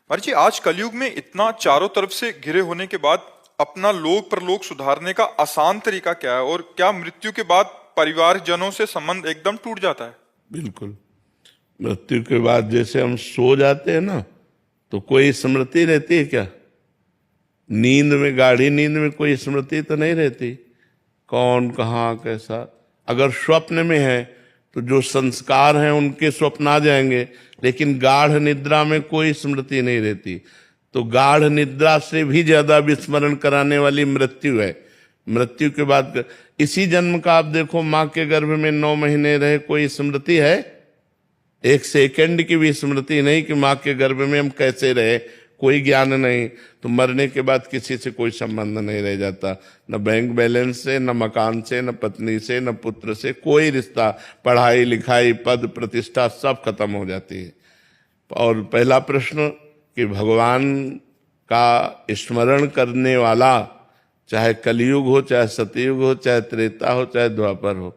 महाराज जी, आज कलयुग में इतना चारों तरफ से घिरे होने के बाद अपना लोक परलोक सुधारने का आसान तरीका क्या है? और क्या मृत्यु के बाद परिवारजनों से संबंध एकदम टूट जाता है? बिल्कुल। मृत्यु के बाद जैसे हम सो जाते हैं ना, तो कोई स्मृति रहती है क्या? नींद में, गाढ़ी नींद में कोई स्मृति तो नहीं रहती, कौन कहाँ कैसा। अगर स्वप्न में है तो जो संस्कार हैं उनके स्वप्न आ जाएंगे, लेकिन गाढ़ निद्रा में कोई स्मृति नहीं रहती। तो गाढ़ निद्रा से भी ज्यादा विस्मरण कराने वाली मृत्यु है। मृत्यु के बाद इसी जन्म का आप देखो, माँ के गर्भ में 9 महीने रहे, कोई स्मृति है? एक सेकंड की भी स्मृति नहीं कि माँ के गर्भ में हम कैसे रहे, कोई ज्ञान नहीं। तो मरने के बाद किसी से कोई संबंध नहीं रह जाता, न बैंक बैलेंस से, न मकान से, न पत्नी से, न पुत्र से, कोई रिश्ता, पढ़ाई लिखाई, पद प्रतिष्ठा सब खत्म हो जाती है। और पहला प्रश्न कि भगवान का स्मरण करने वाला, चाहे कलयुग हो, चाहे सतयुग हो, चाहे त्रेता हो, चाहे द्वापर हो,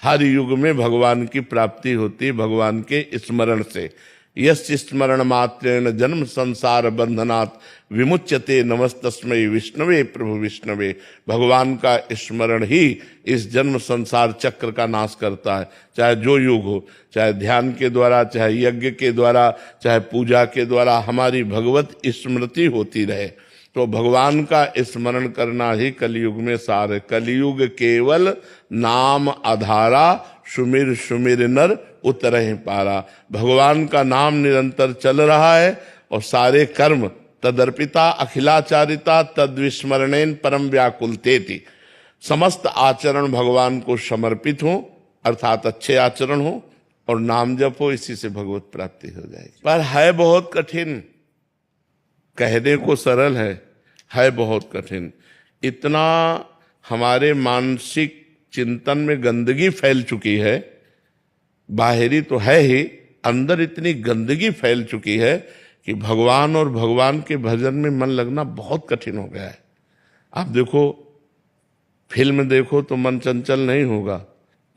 हर युग में भगवान की प्राप्ति होती है भगवान के स्मरण से। यस्य स्मरण मात्रेण जन्म संसार बंधनात् विमुच्यते नमस्तस्मै विष्णवे प्रभु विष्णवे। भगवान का स्मरण ही इस जन्म संसार चक्र का नाश करता है, चाहे जो युग हो, चाहे ध्यान के द्वारा, चाहे यज्ञ के द्वारा, चाहे पूजा के द्वारा हमारी भगवत स्मृति होती रहे। तो भगवान का स्मरण करना ही कलयुग में सार है। कलयुग केवल नाम आधारा, सुमिर सुमिर नर उतरहि पारा। भगवान का नाम निरंतर चल रहा है और सारे कर्म तदर्पिता अखिलाचारिता तद्विस्मरणेन परम व्याकुलतेति। समस्त आचरण भगवान को समर्पित हो, अर्थात अच्छे आचरण हो और नाम जप हो, इसी से भगवत प्राप्ति हो जाएगी। पर है बहुत कठिन, कहने को सरल है बहुत कठिन। इतना हमारे मानसिक चिंतन में गंदगी फैल चुकी है, बाहरी तो है ही, अंदर इतनी गंदगी फैल चुकी है कि भगवान और भगवान के भजन में मन लगना बहुत कठिन हो गया है। आप देखो, फिल्म देखो तो मन चंचल नहीं होगा,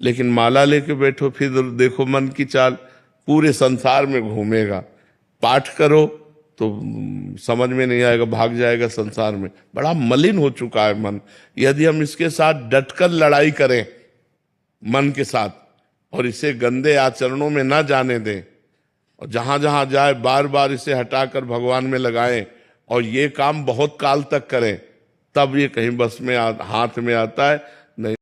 लेकिन माला लेके बैठो फिर देखो मन की चाल पूरे संसार में घूमेगा। पाठ करो तो समझ में नहीं आएगा, भाग जाएगा संसार में। बड़ा मलिन हो चुका है मन। यदि हम इसके साथ डटकर लड़ाई करें मन के साथ और इसे गंदे आचरणों में ना जाने दें, और जहां जहां जाए बार बार इसे हटाकर भगवान में लगाएं और ये काम बहुत काल तक करें, तब ये कहीं बस में हाथ में आता है। नहीं